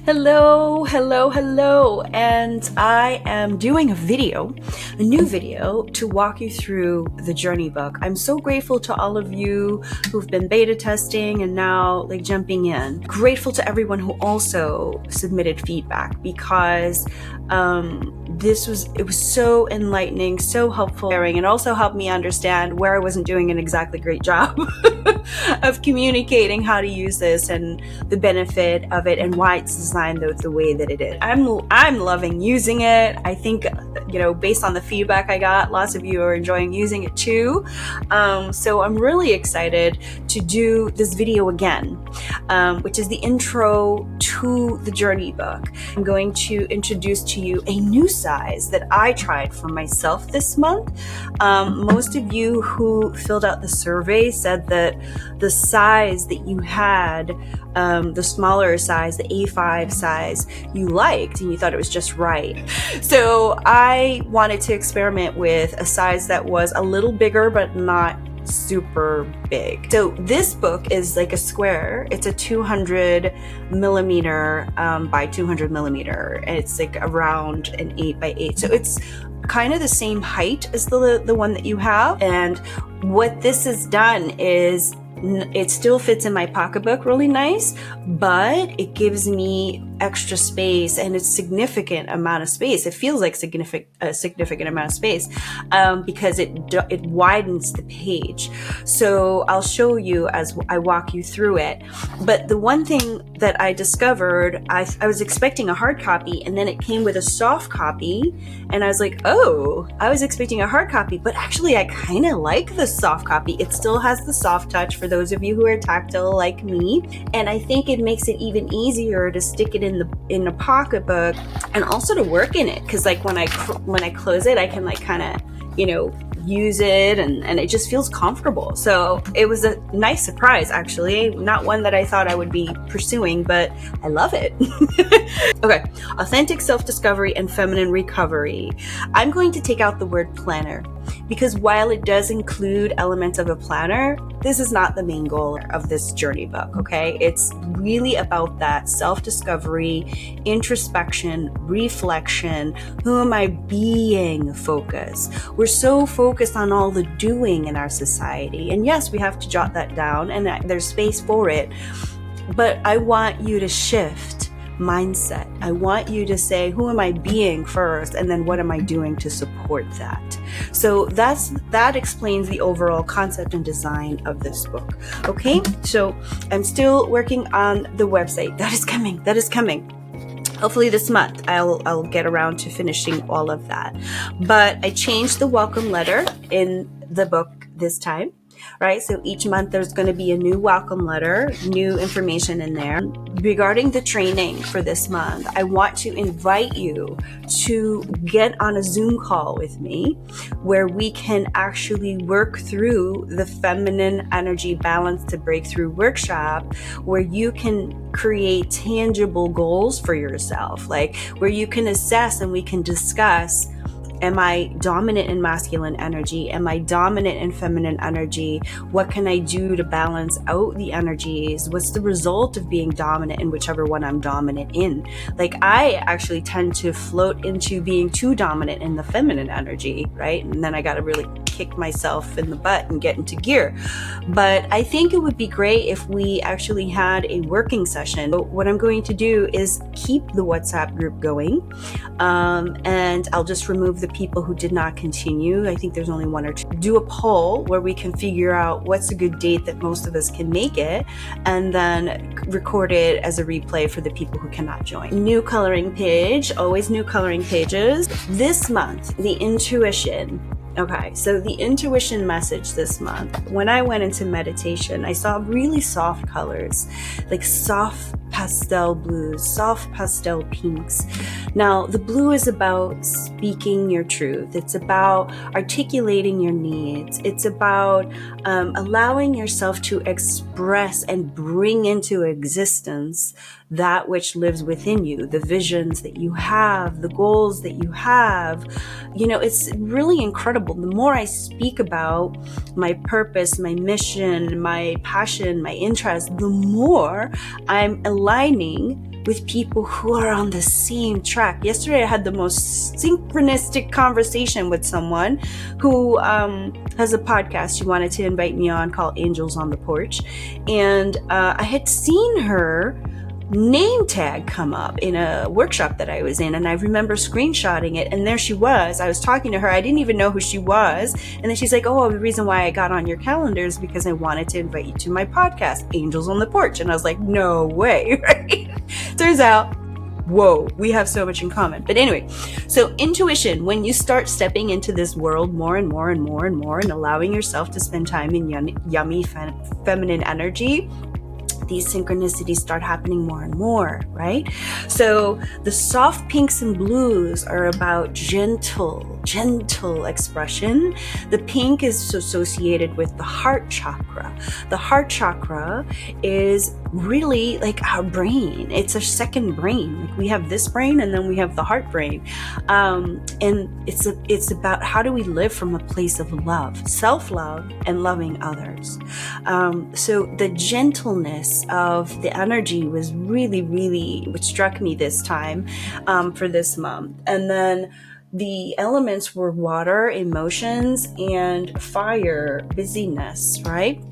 Hello, hello, hello, and I am doing a new video to walk you through the journey book. I'm so grateful to all of you who've been beta testing and now jumping in. Grateful to everyone who also submitted feedback because it was so enlightening, so helpful, and also helped me understand where I wasn't doing an exactly great job of communicating how to use this and the benefit of it and why it's designed the way that it is. I'm loving using it. I think, based on the feedback I got, lots of you are enjoying using it too. So I'm really excited to do this video again, which is the intro to the journey book. I'm going to introduce to you a new size that I tried for myself this month. Most of you who filled out the survey said that the size that you had, the smaller size, the A5 size, you liked and you thought it was just right. So I wanted to experiment with a size that was a little bigger but not super big. So this book is like a square. It's a 200 millimeter by 200 millimeter. And it's like around an 8 by 8. So it's kind of the same height as the one that you have. And what this has done is it still fits in my pocketbook really nice, but it gives me extra space, and it's significant amount of space. It feels like a significant amount of space because it widens the page. So I'll show you as I walk you through it. But the one thing that I discovered, I was expecting a hard copy, and then it came with a soft copy, and I was like, oh, I was expecting a hard copy, but actually I kind of like the soft copy. It still has the soft touch for those of you who are tactile like me, and I think it makes it even easier to stick it in the pocketbook and also to work in it, because when I close it, I can kind of use it, and it just feels comfortable. So it was a nice surprise, actually. Not one that I thought I would be pursuing, but I love it. Okay, authentic self-discovery and feminine recovery. I'm going to take out the word planner, because while it does include elements of a planner, this is not the main goal of this journey book, okay? It's really about that self-discovery, introspection, reflection. Who am I being focus? We're so focused on all the doing in our society. And yes, we have to jot that down, and there's space for it. But I want you to shift mindset. I want you to say, who am I being first? And then what am I doing to support that? So that explains the overall concept and design of this book. Okay, so I'm still working on the website. That is coming. Hopefully this month I'll get around to finishing all of that. But I changed the welcome letter in the book this time. Right? So each month there's going to be a new welcome letter, new information in there. Regarding the training for this month, I want to invite you to get on a Zoom call with me where we can actually work through the feminine energy balance to breakthrough workshop, where you can create tangible goals for yourself, where you can assess and we can discuss, am I dominant in masculine energy? Am I dominant in feminine energy? What can I do to balance out the energies? What's the result of being dominant in whichever one I'm dominant in? I actually tend to float into being too dominant in the feminine energy, right? And then I got to really kick myself in the butt and get into gear. But I think it would be great if we actually had a working session. So what I'm going to do is keep the WhatsApp group going, and I'll just remove the people who did not continue. I think there's only one or two. Do a poll where we can figure out what's a good date that most of us can make it, and then record it as a replay for the people who cannot join. New coloring page, always new coloring pages. This month, the intuition. Okay, so the intuition message this month, when I went into meditation, I saw really soft colors, soft pastel blues, soft pastel pinks. Now, the blue is about speaking your truth. It's about articulating your needs. It's about allowing yourself to express and bring into existence that which lives within you, the visions that you have, the goals that you have. It's really incredible. The more I speak about my purpose, my mission, my passion, my interest, the more I'm aligning with people who are on the same track. Yesterday, I had the most synchronistic conversation with someone who has a podcast she wanted to invite me on called Angels on the Porch. And I had seen her name tag come up in a workshop that I was in, and I remember screenshotting it, and there she was. I was talking to her. I didn't even know who she was, and then she's like, oh, the reason why I got on your calendar is because I wanted to invite you to my podcast, Angels on the Porch. And I was like, no way, right? Turns out, whoa, we have so much in common. But anyway, so intuition, when you start stepping into this world more and more and more and more and allowing yourself to spend time in yummy feminine energy, these synchronicities start happening more and more, right? So the soft pinks and blues are about gentle expression. The pink is associated with the heart chakra. The heart chakra is really like our brain. It's a second brain. Like we have this brain and then we have the heart brain. And it's about how do we live from a place of love, self-love, and loving others. So the gentleness of the energy was really what struck me this time for this month. And then the elements were water, emotions, and fire, busyness, right?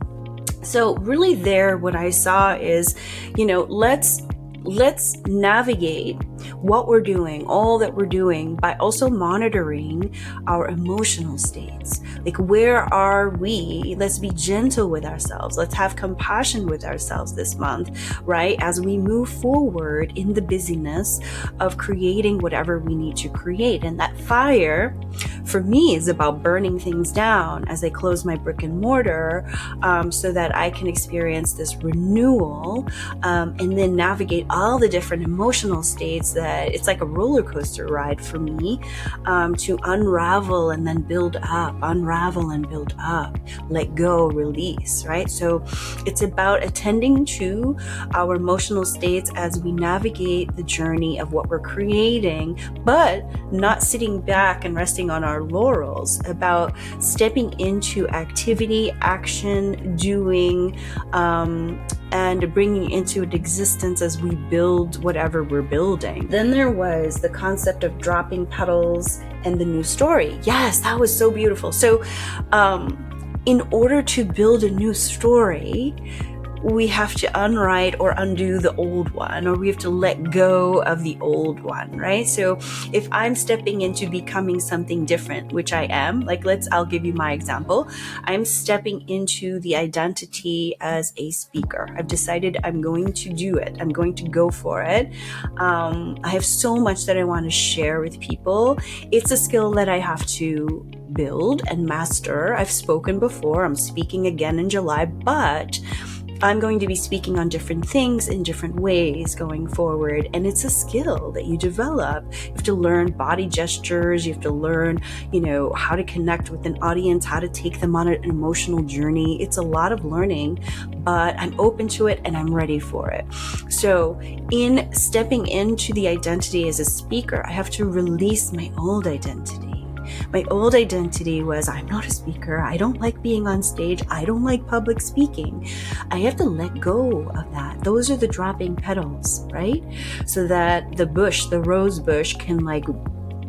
So really there, what I saw is, let's navigate what we're doing, all that we're doing, by also monitoring our emotional states. Like, where are we? Let's be gentle with ourselves. Let's have compassion with ourselves this month, right? As we move forward in the busyness of creating whatever we need to create. And that fire, for me, is about burning things down as I close my brick and mortar, so that I can experience this renewal, and then navigate all the different emotional states that it's like a roller coaster ride for me, to unravel and then build up, let go, release, right? So it's about attending to our emotional states as we navigate the journey of what we're creating, but not sitting back and resting on our laurels, about stepping into activity, action, doing, and bringing into existence as we build whatever we're building. Then there was the concept of dropping petals and the new story. Yes, that was so beautiful. So in order to build a new story, we have to unwrite or undo the old one, or we have to let go of the old one, right? So if I'm stepping into becoming something different, which I am, I'll give you my example. I'm stepping into the identity as a speaker. I've decided I'm going to do it. I'm going to go for it. I have so much that I want to share with people. It's a skill that I have to build and master. I've spoken before. I'm speaking again in July, but I'm going to be speaking on different things in different ways going forward. And it's a skill that you develop. You have to learn body gestures. You have to learn, how to connect with an audience, how to take them on an emotional journey. It's a lot of learning, but I'm open to it and I'm ready for it. So in stepping into the identity as a speaker, I have to release my old identity. My old identity was, I'm not a speaker. I don't like being on stage. I don't like public speaking. I have to let go of that. Those are the dropping petals, right? So that the rose bush can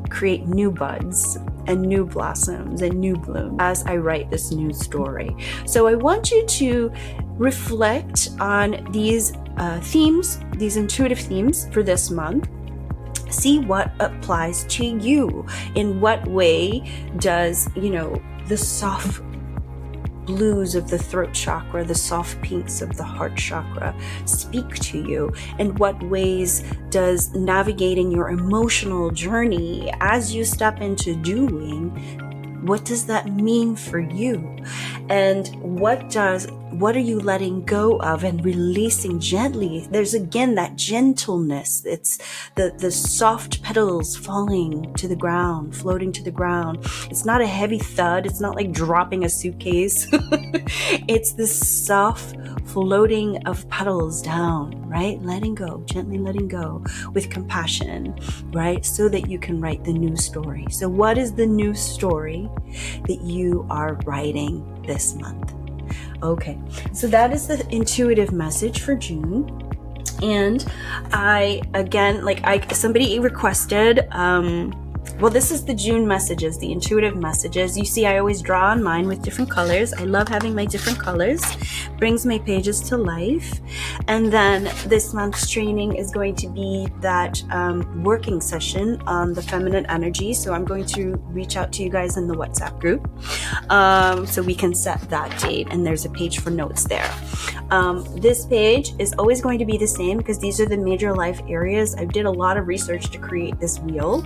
create new buds and new blossoms and new blooms as I write this new story. So I want you to reflect on these themes, these intuitive themes for this month. See what applies to you. In what way does, the soft blues of the throat chakra, the soft pinks of the heart chakra speak to you? In what ways does navigating your emotional journey as you step into doing, what does that mean for you? And what are you letting go of and releasing gently? There's again that gentleness. It's the soft petals falling to the ground, floating to the ground. It's not a heavy thud. It's not like dropping a suitcase. It's this soft floating of petals down, right? Letting go, gently letting go with compassion, right? So that you can write the new story. So what is the new story that you are writing this month? Okay, so that is the intuitive message for June. And somebody requested, well, this is the June messages, the intuitive messages. You see, I always draw on mine with different colors. I love having my different colors. Brings my pages to life. And then this month's training is going to be that working session on the feminine energy. So I'm going to reach out to you guys in the WhatsApp group so we can set that date. And there's a page for notes there. This page is always going to be the same because these are the major life areas. I did a lot of research to create this wheel.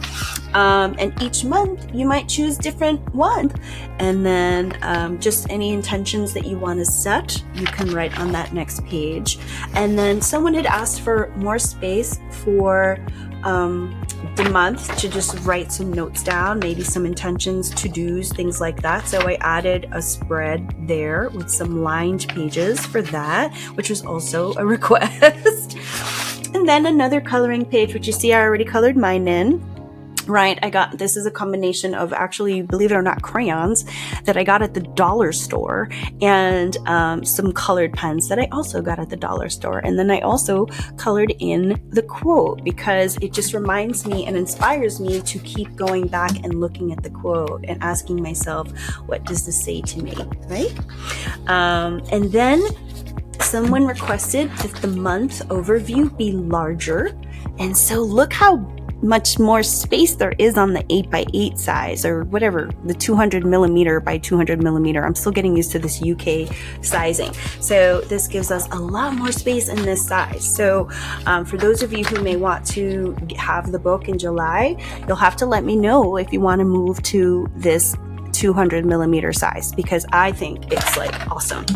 And each month you might choose different one. And then just any intentions that you want to set, you can write on that next page. And then someone had asked for more space for the month to just write some notes down, maybe some intentions, to-dos, things like that. So I added a spread there with some lined pages for that, which was also a request. And then another coloring page, which you see I already colored mine in. Right, this is a combination of, actually, believe it or not, crayons that I got at the dollar store, and some colored pens that I also got at the dollar store. And then I also colored in the quote because it just reminds me and inspires me to keep going back and looking at the quote and asking myself, what does this say to me, right? And then someone requested that the month overview be larger. And so look how much more space there is on the 8x8 size, or whatever, the 200 millimeter by 200 millimeter. I'm still getting used to this UK sizing. So this gives us a lot more space in this size. So for those of you who may want to have the book in July, you'll have to let me know if you want to move to this 200 millimeter size, because I think it's like awesome.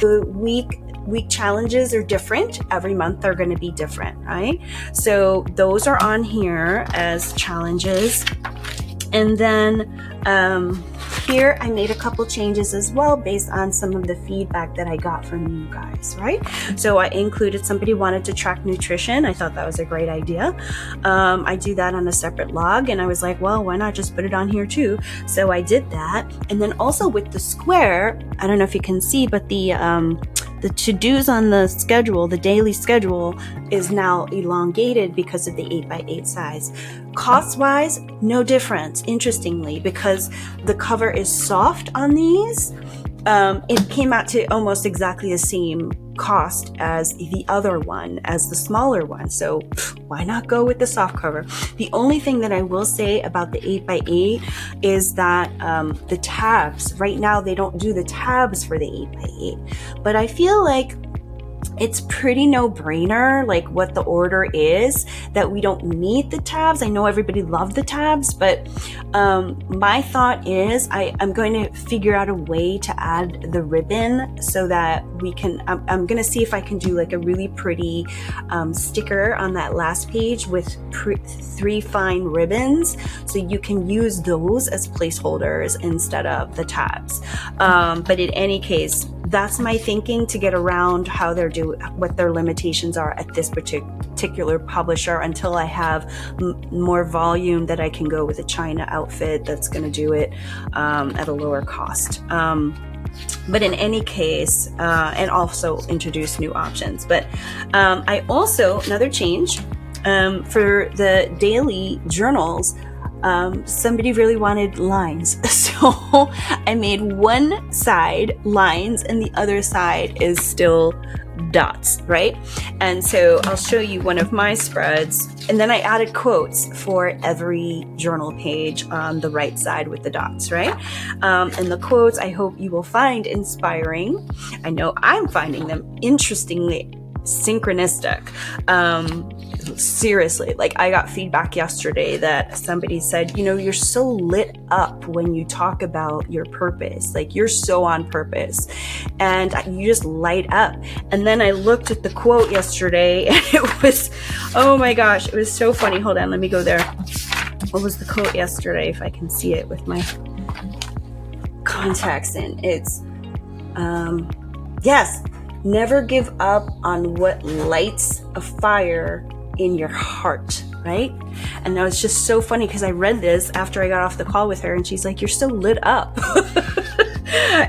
The week challenges are different. Every month they're going to be different, right? So those are on here as challenges. And then here I made a couple changes as well based on some of the feedback that I got from you guys, right? So I included, somebody wanted to track nutrition. I thought that was a great idea. I do that on a separate log, and I was like, well, why not just put it on here too? So I did that. And then also with the square, I don't know if you can see, but the to-dos on the schedule, the daily schedule, is now elongated because of the 8x8 size. Cost-wise, no difference, interestingly, because the cover is soft on these. It came out to almost exactly the same cost as the other one, as the smaller one. So why not go with the soft cover? The only thing that I will say about the 8x8 is that the tabs, right now they don't do the tabs for the 8x8, but I feel like it's pretty no-brainer, like what the order is, that we don't need the tabs. I know everybody loved the tabs, but my thought is I'm going to figure out a way to add the ribbon so that we can, I'm going to see if I can do like a really pretty sticker on that last page with 3 fine ribbons, so you can use those as placeholders instead of the tabs. But in any case, that's my thinking to get around how they're doing, what their limitations are at this particular publisher, until I have more volume that I can go with a China outfit that's going to do it at a lower cost. But in any case, and also introduce new options. But I also, another change for the daily journals, somebody really wanted lines. So I made one side lines and the other side is still dots, right? And so I'll show you one of my spreads. And then I added quotes for every journal page on the right side with the dots, right? And the quotes I hope you will find inspiring. I know I'm finding them interestingly synchronistic. Seriously, like I got feedback yesterday that somebody said, you know, you're so lit up when you talk about your purpose, like you're so on purpose and you just light up. And then I looked at the quote yesterday and it was, oh my gosh, it was so funny. Hold on, let me go there. What was the quote yesterday? If I can see it with my contacts in. It's yes, never give up on what lights a fire in your heart, right? And that was just so funny because I read this after I got off the call with her and she's like, you're so lit up.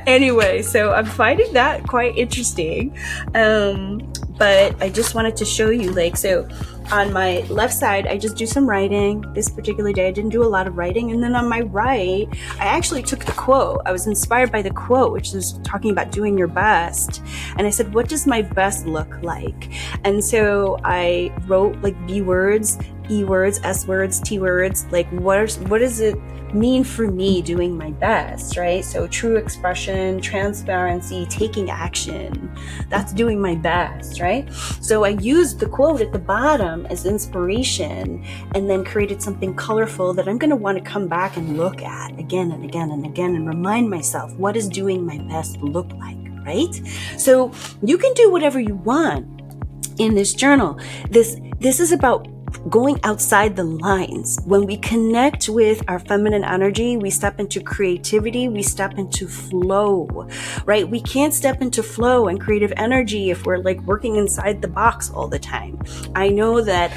Anyway, so I'm finding that quite interesting. But I just wanted to show you, like, so on my left side, I just do some writing. This particular day, I didn't do a lot of writing. And then on my right, I actually took the quote. I was inspired by the quote, which is talking about doing your best. And I said, what does my best look like? And so I wrote like B words, E words, S words, T words, like what does it mean for me doing my best, right? So true expression, transparency, taking action, that's doing my best, right? So I used the quote at the bottom as inspiration and then created something colorful that I'm going to want to come back and look at again and again and again and remind myself, what does doing my best look like, right? So you can do whatever you want in this journal. This is about going outside the lines. When we connect with our feminine energy, we step into creativity, we step into flow, right? We can't step into flow and creative energy if we're like working inside the box all the time. I know that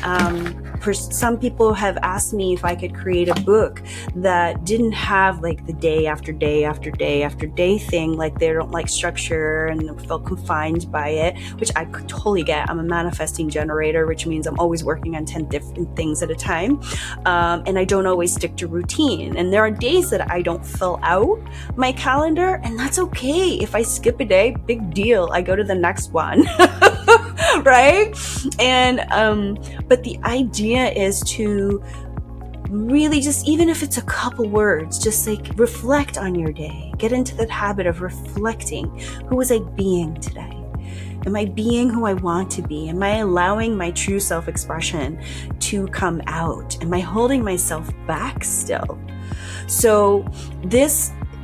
for some people have asked me if I could create a book that didn't have like the day after day after day after day thing, like they don't like structure and felt confined by it, which I totally get. I'm a manifesting generator, which means I'm always working on 10 different things at a time. And I don't always stick to routine. And there are days that I don't fill out my calendar, and that's okay. If I skip a day, big deal. I go to the next one. Right? And, but the idea is to really just, even if it's a couple words, just like reflect on your day. Get into that habit of reflecting. Who was I being today? Am I being who I want to be? Am I allowing my true self-expression to come out? Am I holding myself back still? So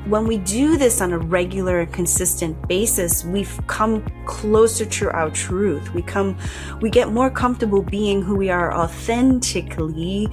when we do this on a regular and consistent basis, we've come closer to our truth. We get more comfortable being who we are authentically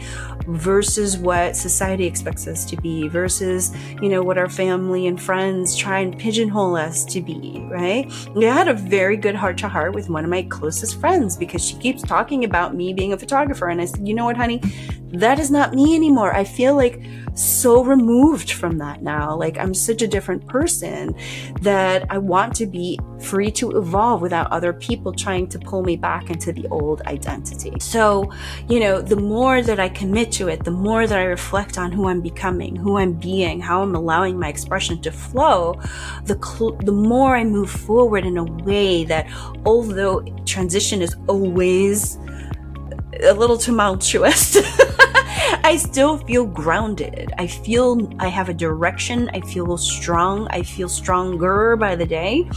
versus what society expects us to be, versus, what our family and friends try and pigeonhole us to be, right? I had a very good heart-to-heart with one of my closest friends because she keeps talking about me being a photographer. And I said, you know what, honey? That is not me anymore. I feel like so removed from that now. Like I'm such a different person that I want to be free to evolve without other people trying to pull me back into the old identity. So, the more that I commit to it, the more that I reflect on who I'm becoming, who I'm being, how I'm allowing my expression to flow, the more I move forward in a way that, although transition is always a little tumultuous, I still feel grounded. I feel I have a direction. I feel strong. I feel stronger by the day.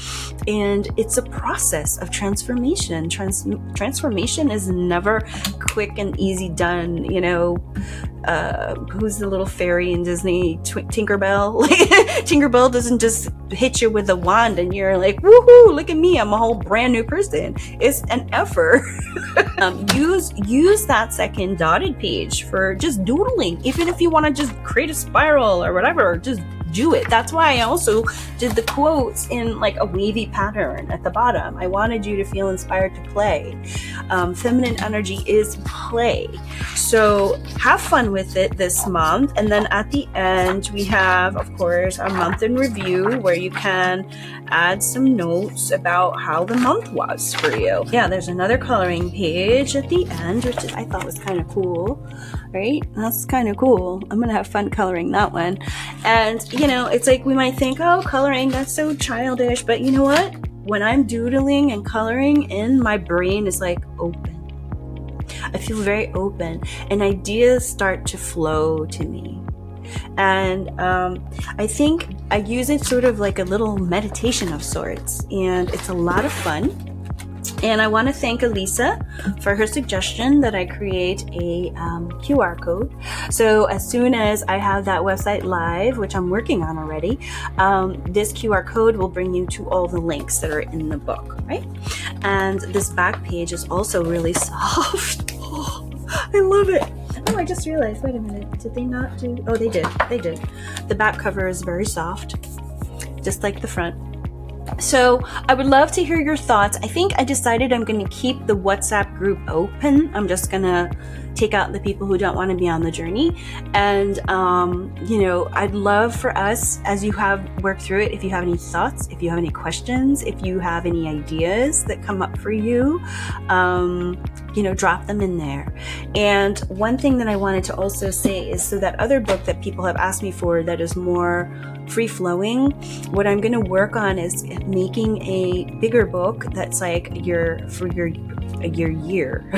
And it's a process of transformation. Transformation is never quick and easy done. Who's the little fairy in Disney? Tinkerbell? Tinkerbell doesn't just hit you with a wand and you're like, woohoo, look at me, I'm a whole brand new person. It's an effort. Use that second dotted page for just doodling. Even if you want to just create a spiral or whatever, just do it. That's why I also did the quotes in like a wavy pattern at the bottom. I wanted you to feel inspired to play. Feminine energy is play. So have fun with it this month. And then at the end, we have, of course, our month in review where you can add some notes about how the month was for you. Yeah, there's another coloring page at the end, which I thought was kind of cool, right? That's kind of cool. I'm going to have fun coloring that one. And, it's like we might think, oh, coloring, that's so childish. But you know what? When I'm doodling and coloring in, my brain is like open. I feel very open and ideas start to flow to me. And I think I use it sort of like a little meditation of sorts. And it's a lot of fun. And I want to thank Elisa for her suggestion that I create a QR code. So as soon as I have that website live, which I'm working on already, this QR code will bring you to all the links that are in the book, right? And this back page is also really soft. Oh, I love it. Oh, I just realized, wait a minute. Did they not do? Oh, they did. They did. The back cover is very soft, just like the front. So I would love to hear your thoughts. I think I decided I'm going to keep the WhatsApp group open. I'm just going to take out the people who don't want to be on the journey. And, I'd love for us, as you have worked through it, if you have any thoughts, if you have any questions, if you have any ideas that come up for you, drop them in there. And one thing that I wanted to also say is, so that other book that people have asked me for that is more free-flowing, what I'm going to work on is making a bigger book that's like your year,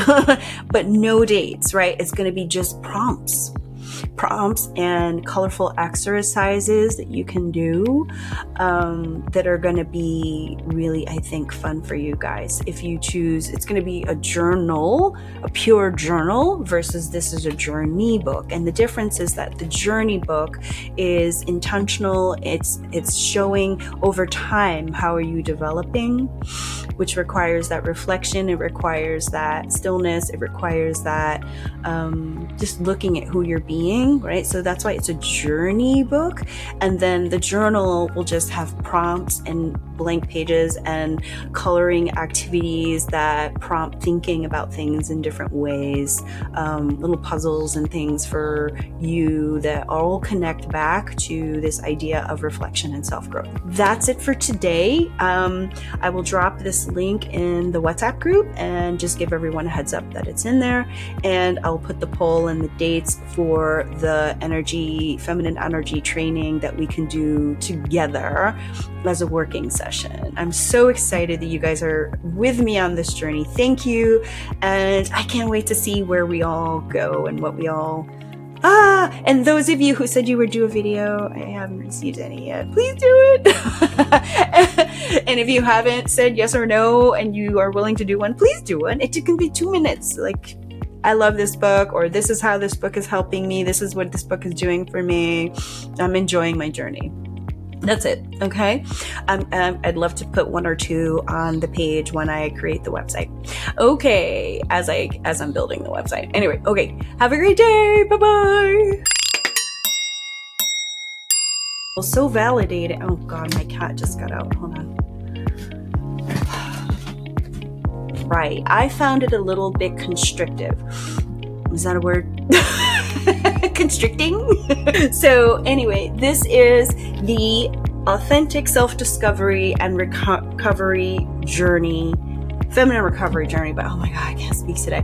but no dates, right? It's going to be just prompts and colorful exercises that you can do that are going to be really, I think, fun for you guys. If you choose, it's going to be a journal, a pure journal, versus this is a journey book. And the difference is that the journey book is intentional. It's showing over time, how are you developing, which requires that reflection. It requires that stillness. It requires that just looking at who you're being, right? So that's why it's a journey book. And then the journal will just have prompts and blank pages and coloring activities that prompt thinking about things in different ways, little puzzles and things for you that all connect back to this idea of reflection and self-growth. That's it for today. I will drop this link in the WhatsApp group and just give everyone a heads up that it's in there. And I'll put the poll and the dates for the feminine energy training that we can do together as a working session. I'm so excited that you guys are with me on this journey. Thank you. And I can't wait to see where we all go and what we all... and those of you who said you would do a video, I haven't received any yet. Please do it. And if you haven't said yes or no and you are willing to do one, please do one. It can be 2 minutes. Like, I love this book, or this is how this book is helping me. This is what this book is doing for me. I'm enjoying my journey. That's it. Okay. I'd love to put 1 or 2 on the page when I create the website. Okay. As I'm building the website. Anyway. Okay. Have a great day. Bye-bye. Well, so validated. Oh God, my cat just got out. Hold on. Right. I found it a little bit constrictive. Is that a word? Constricting? So anyway, this is the authentic self-discovery and recovery journey, feminine recovery journey, but oh my God, I can't speak today.